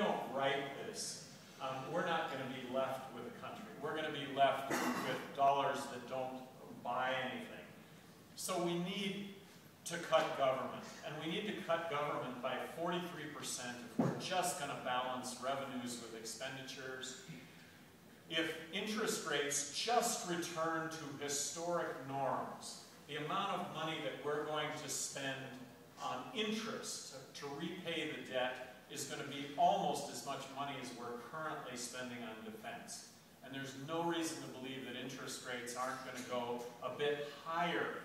don't right this, we're not going to be left with a country. We're going to be left with dollars that don't buy anything. So we need to cut government. And we need to cut government by 43% if we're just going to balance revenues with expenditures. If interest rates just return to historic norms, the amount of money that we're going to spend on interest to repay the debt is going to be almost as much money as we're currently spending on defense. And there's no reason to believe that interest rates aren't going to go a bit higher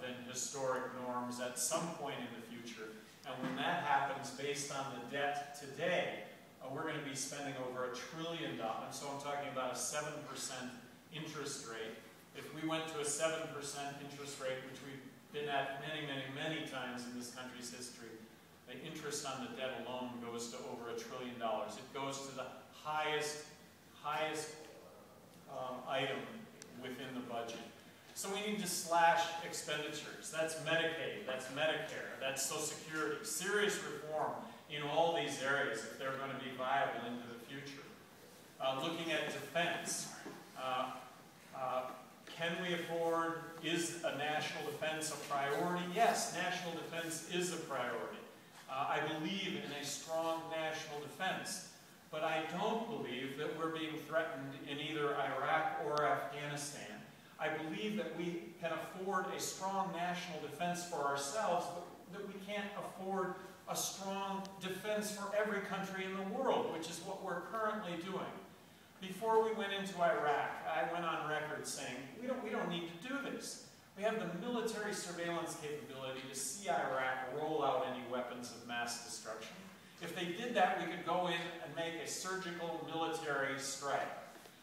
than historic norms at some point in the future. And when that happens, based on the debt today, we're going to be spending over $1 trillion. So I'm talking about a 7% interest rate. If we went to a 7% interest rate, which we've been at many, many, many times in this country's history, the interest on the debt alone goes to over $1 trillion. It goes to the highest item within the budget. So we need to slash expenditures. That's Medicaid, that's Medicare, that's Social Security. Serious reform in all these areas if they're going to be viable into the future. Looking at defense. Can we afford, is a national defense a priority? Yes, national defense is a priority. I believe in a strong national defense. But I don't believe that we're being threatened in either Iraq or Afghanistan. I believe that we can afford a strong national defense for ourselves, but that we can't afford a strong defense for every country in the world, which is what we're currently doing. Before we went into Iraq, I went on record saying, we don't need to do this. We have the military surveillance capability to see Iraq roll out any weapons of mass destruction. If they did that, we could go in and make a surgical military strike.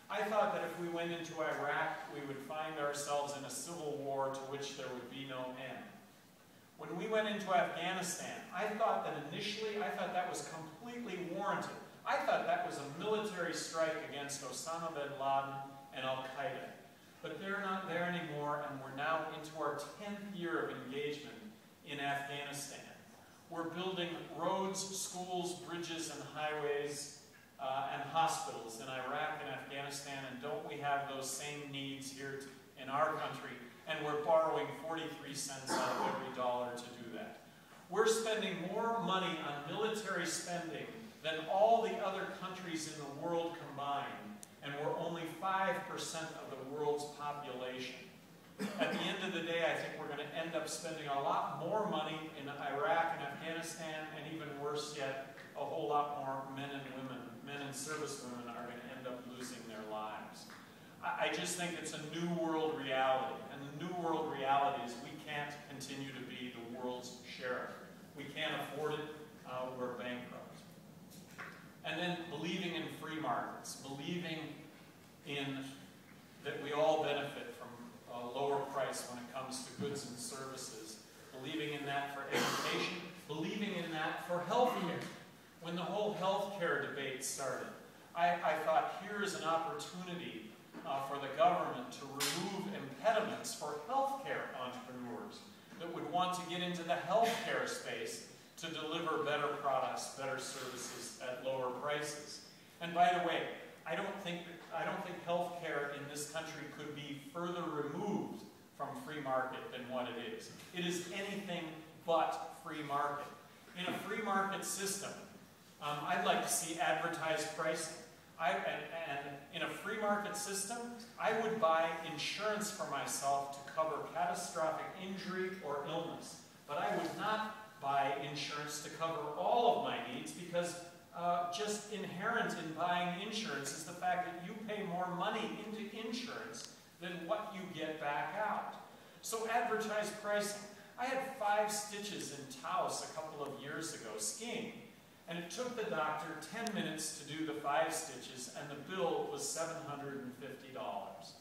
I thought that if we went into Iraq, we would find ourselves in a civil war to which there would be no end. When we went into Afghanistan, I thought that was completely warranted. I thought that was a military strike against Osama bin Laden and Al-Qaeda. But they're not there anymore, and we're now into our 10th year of engagement in Afghanistan. We're building roads, schools, bridges, and highways, and hospitals in Iraq and Afghanistan, and don't we have those same needs here in our country? And we're borrowing 43 cents out of every dollar to do that. We're spending more money on military spending than all the other countries in the world combined, and we're only 5% of the world's population. At the end of the day, I think we're going to end up spending a lot more money in Iraq and Afghanistan, and even worse yet, a whole lot more men and women, men and servicewomen are going to end up losing their lives. I just think it's a new world reality, and the new world reality is we can't continue to be the world's sheriff. We can't afford it, we're bankrupt. And then believing in free markets, believing in that we all benefit from a lower price when it comes to goods and services, believing in that for education, believing in that for health care. When the whole health care debate started, I thought here is an opportunity for the government to remove impediments for health care entrepreneurs that would want to get into the health care space to deliver better products, better services at lower prices. And by the way, I don't think healthcare in this country could be further removed from free market than what it is. It is anything but free market. In a free market system, I'd like to see advertised pricing. And in a free market system, I would buy insurance for myself to cover catastrophic injury or illness. But I would not buy insurance to cover all of my needs, because just inherent in buying insurance is the fact that you pay more money into insurance than what you get back out. So advertised pricing. I had 5 stitches in Taos a couple of years ago skiing, and it took the doctor 10 minutes to do the 5 stitches, and the bill was $750.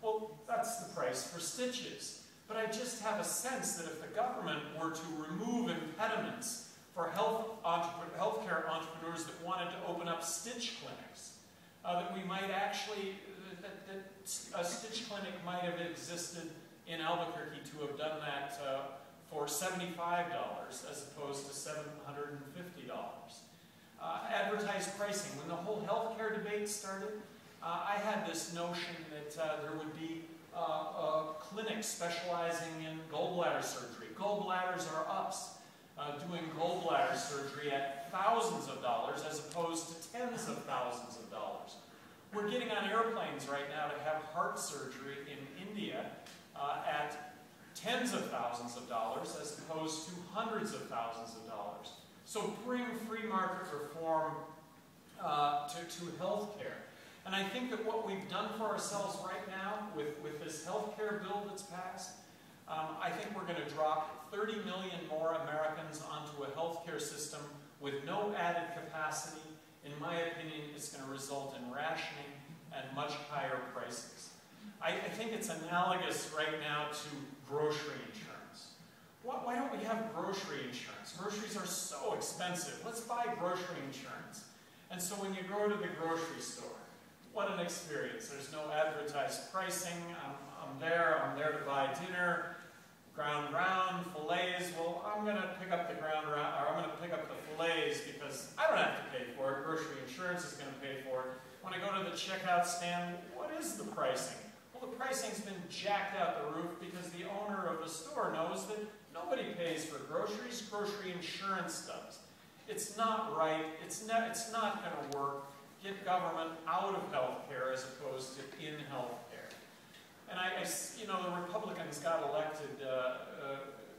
Well, that's the price for stitches. But I just have a sense that if the government were to remove impediments for healthcare entrepreneurs that wanted to open up stitch clinics, that we might actually, that a stitch clinic might have existed in Albuquerque to have done that for $75 as opposed to $750. Advertised advertised pricing. When the whole healthcare debate started, I had this notion that there would be clinics specializing in gallbladder surgery. Gallbladders are us, doing gallbladder surgery at thousands of dollars as opposed to tens of thousands of dollars. We're getting on airplanes right now to have heart surgery in India at tens of thousands of dollars as opposed to hundreds of thousands of dollars. So bring free market reform to healthcare. And I think that what we've done for ourselves right now with this healthcare bill that's passed, I think we're going to drop 30 million more Americans onto a healthcare system with no added capacity. In my opinion, it's going to result in rationing and much higher prices. I think it's analogous right now to grocery insurance. Why don't we have grocery insurance? Groceries are so expensive. Let's buy grocery insurance. And so when you go to the grocery store, what an experience. There's no advertised pricing. I'm there to buy dinner, ground round, fillets. Well, I'm going to pick up the ground round, or I'm going to pick up the fillets because I don't have to pay for it. Grocery insurance is going to pay for it. When I go to the checkout stand, what is the pricing? Well, the pricing's been jacked out the roof because the owner of the store knows that nobody pays for groceries. Grocery insurance does. It's not right. It's not going to work. Get government out of healthcare as opposed to in healthcare. And the Republicans got elected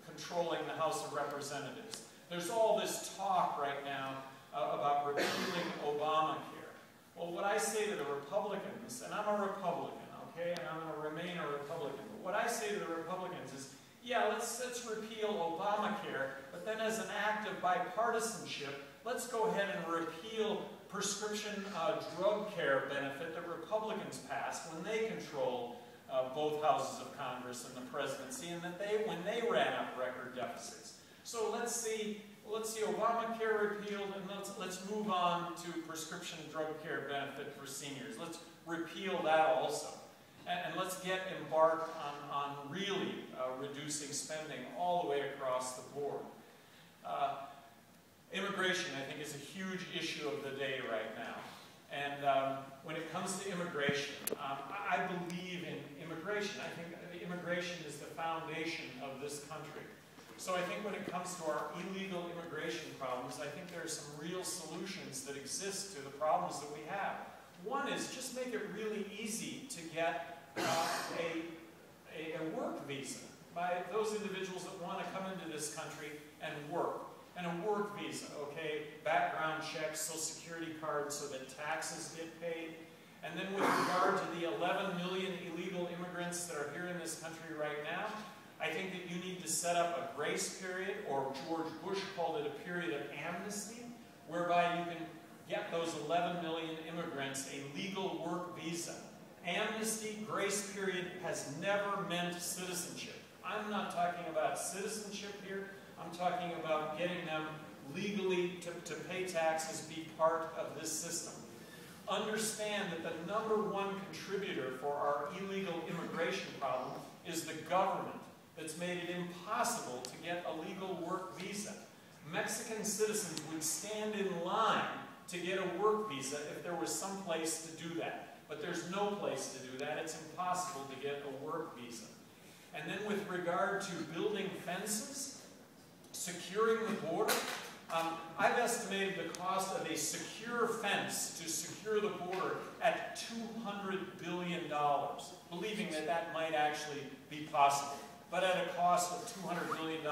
controlling the House of Representatives. There's all this talk right now about repealing Obamacare. Well, what I say to the Republicans, and I'm a Republican, okay, and I'm going to remain a Republican, but what I say to the Republicans is, yeah, let's repeal Obamacare, but then as an act of bipartisanship, let's go ahead and repeal prescription drug care benefit that Republicans passed when they controlled both houses of Congress and the presidency, and that when they ran up record deficits. So let's see Obamacare repealed, and let's move on to prescription drug care benefit for seniors. Let's repeal that also. And let's get embarked on really reducing spending all the way across the board. Immigration, I think, is a huge issue of the day right now. And when it comes to immigration, I believe in immigration. I think that immigration is the foundation of this country. So I think when it comes to our illegal immigration problems, I think there are some real solutions that exist to the problems that we have. One is just make it really easy to get a work visa by those individuals that want to come into this country and work. And a work visa, okay, background checks, Social Security cards so that taxes get paid. And then with regard to the 11 million illegal immigrants that are here in this country right now, I think that you need to set up a grace period, or George Bush called it a period of amnesty, whereby you can get those 11 million immigrants a legal work visa. Amnesty, grace period, has never meant citizenship. I'm not talking about citizenship here. I'm talking about getting them legally to pay taxes, be part of this system. Understand that the #1 contributor for our illegal immigration problem is the government that's made it impossible to get a legal work visa. Mexican citizens would stand in line to get a work visa if there was some place to do that. But there's no place to do that. It's impossible to get a work visa. And then with regard to building fences, securing the border, I've estimated the cost of a secure fence to secure the border at $200 billion, believing that that might actually be possible, but at a cost of $200 billion,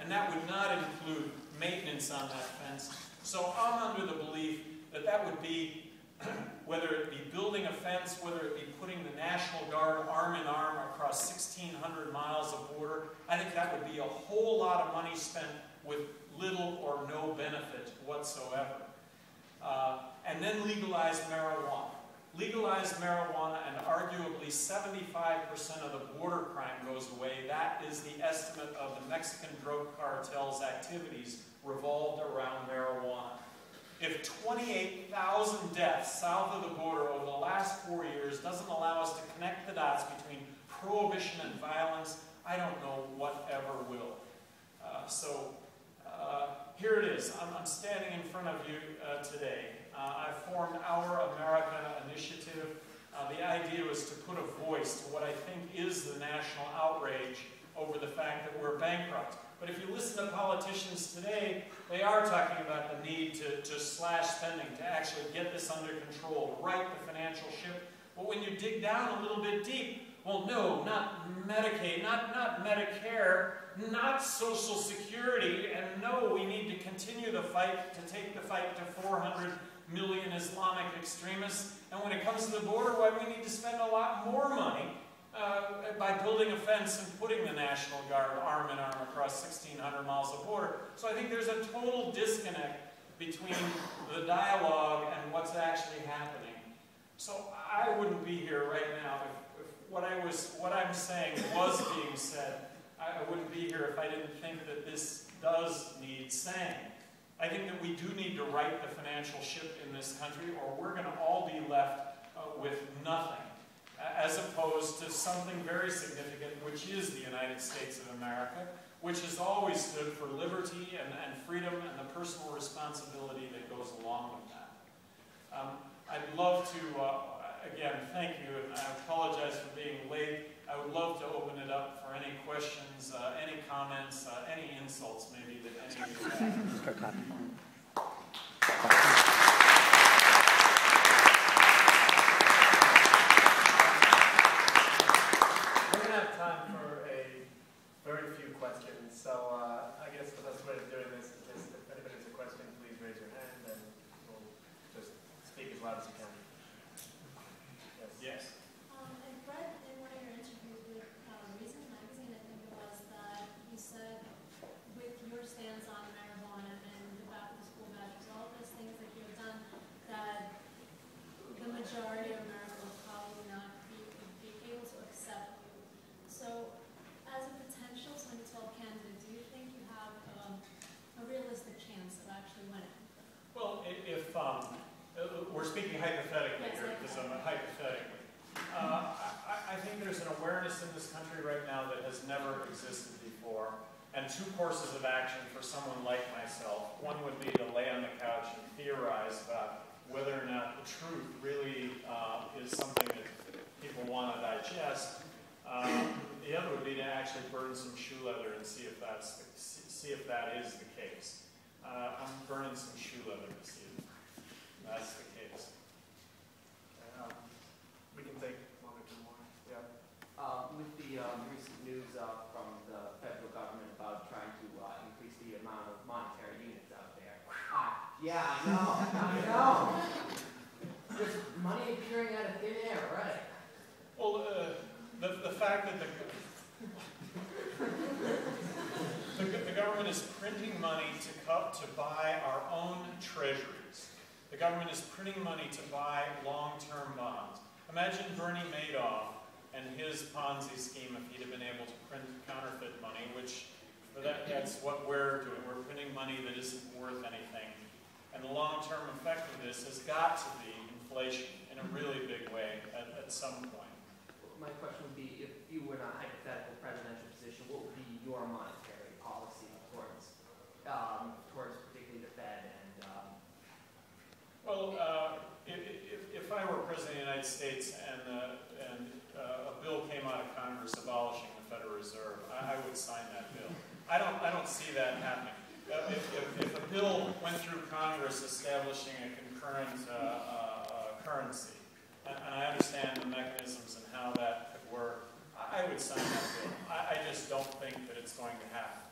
and that would not include maintenance on that fence. So I'm under the belief that that would be, whether it be building a fence, whether it be putting the National Guard arm in arm across 1,600 miles of border, I think that would be a whole lot of money spent with little or no benefit whatsoever. And then legalize marijuana. Legalize marijuana and arguably 75% of the border crime goes away. That is the estimate of the Mexican drug cartel's activities revolved around marijuana. If 28,000 deaths south of the border over the last 4 years doesn't allow us to connect the dots between prohibition and violence, I don't know what ever will. Here it is. I'm standing in front of you today. I formed Our America Initiative. The idea was to put a voice to what I think is the national outrage over the fact that we're bankrupt. But if you listen to politicians today, they are talking about the need to slash spending, to actually get this under control, to right the financial ship. But when you dig down a little bit deep, well, no, not Medicaid, not Medicare, not Social Security, and no, we need to continue the fight, to take the fight to 400 million Islamic extremists. And when it comes to the border, why we need to spend a lot more money by building a fence and putting the National Guard arm in arm across 1,600 miles of border. So I think there's a total disconnect between the dialogue and what's actually happening. So I wouldn't be here right now if what I'm saying was being said. I wouldn't be here if I didn't think that this does need saying. I think that we do need to right the financial ship in this country, or we're going to all be left with nothing, as opposed to something very significant, which is the United States of America, which has always stood for liberty and freedom and the personal responsibility that goes along with that. I'd love to, again, thank you, and I apologize for being late. I would love to open it up for any questions, any comments, any insults maybe that any of you have. Start clapping. We're going to have time for a very few questions, so I guess the best way of doing this is just, if anybody has a question, please raise your hand and we'll just speak as loud as you can. Yes. I read in one of your interviews with Reason Magazine, I think it was, that you said with your stance on marijuana and the back-to-school badges, all of those things that you have done, that the majority of America will probably not be able to accept you. So, as a potential 2012 candidate, do you think you have a realistic chance of actually winning? Well, if we're speaking hypothetically here, because I'm hypothetically. I think there's an awareness in this country right now that has never existed before, and two courses of action for someone like myself. One would be to lay on the couch and theorize about whether or not the truth really is something that people want to digest. The other would be to actually burn some shoe leather and see if that is the case. I'm burning some shoe leather to see if that's the case. We can take one or two more. Yeah. With the recent news from the federal government about trying to increase the amount of monetary units out there. Yeah, I know. Just money appearing out of thin air, right? Well, the fact that the government is printing money to buy our own treasuries. The government is printing money to buy long-term bonds. Imagine Bernie Madoff and his Ponzi scheme if he'd have been able to print counterfeit money, which that's what we're doing. We're printing money that isn't worth anything. And the long-term effect of this has got to be inflation in a really big way at some point. My question would be, if you were in a hypothetical presidential position, what would be your monetary policy towards particularly the Fed and well, if I were President of the United States and a bill came out of Congress abolishing the Federal Reserve, I would sign that bill. I don't see that happening. If a bill went through Congress establishing a concurrent currency, and I understand the mechanisms and how that could work, I would sign that bill. I just don't think that it's going to happen.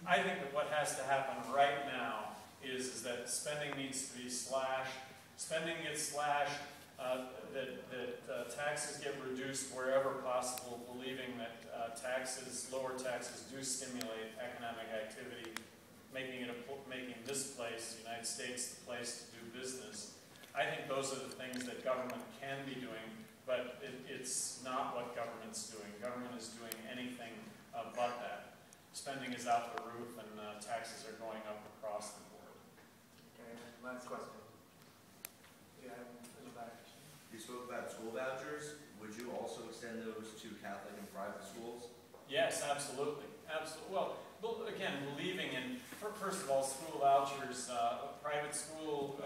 I think that what has to happen right now is that spending needs to be slashed. Spending gets slashed, that taxes get reduced wherever possible, believing that lower taxes do stimulate economic activity, making this place, the United States, the place to do business. I think those are the things that government can be doing, but it's not what government's doing. Government is doing anything but that. Spending is out the roof, and taxes are going up across the board. Okay, last question. Yeah, in the back. You spoke about school vouchers. Would you also extend those to Catholic and private schools? Yes, absolutely. Absolutely. Well, again, believing in, first of all, school vouchers, private school